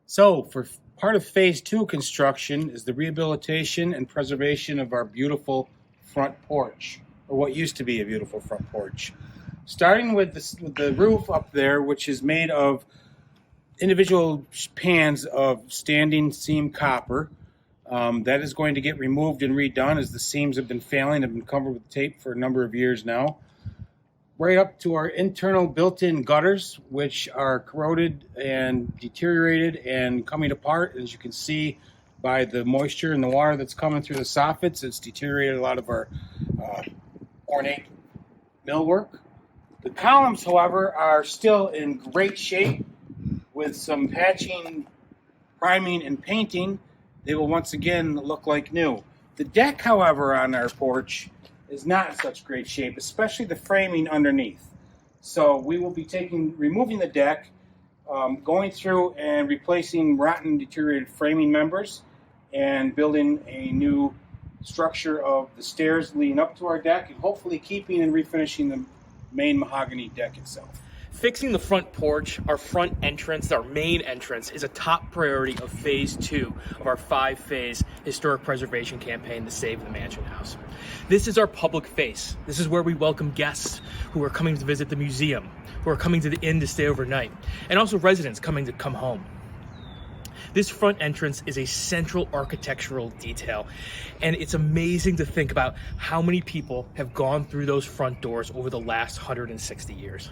So, for part of Phase 2 construction is the rehabilitation and preservation of our beautiful front porch, or what used to be a beautiful front porch. Starting with the roof up there, which is made of individual pans of standing seam copper. That is going to get removed and redone as the seams have been failing, have been covered with tape for a number of years now. Right up to our internal built-in gutters, which are corroded and deteriorated and coming apart. As you can see by the moisture and the water that's coming through the soffits, it's deteriorated a lot of our ornate millwork. The columns, however, are still in great shape with some patching, priming, and painting. They will once again look like new. The deck, however, on our porch is not in such great shape, especially the framing underneath. So we will be removing the deck, going through and replacing rotten, deteriorated framing members, and building a new structure of the stairs leading up to our deck, and hopefully keeping and refinishing the main mahogany deck itself. Fixing the front porch, our front entrance, our main entrance, is a top priority of Phase 2 of our 5-phase historic preservation campaign to save the Mansion House. This is our public face. This is where we welcome guests who are coming to visit the museum, who are coming to the inn to stay overnight, and also residents coming to come home. This front entrance is a central architectural detail, and it's amazing to think about how many people have gone through those front doors over the last 160 years.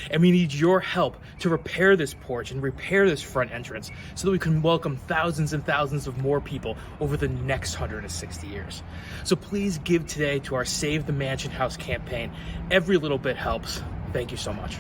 And we need your help to repair this porch and repair this front entrance so that we can welcome thousands and thousands of more people over the next 160 years. So please give today to our Save the Mansion House campaign. Every little bit helps. Thank you so much.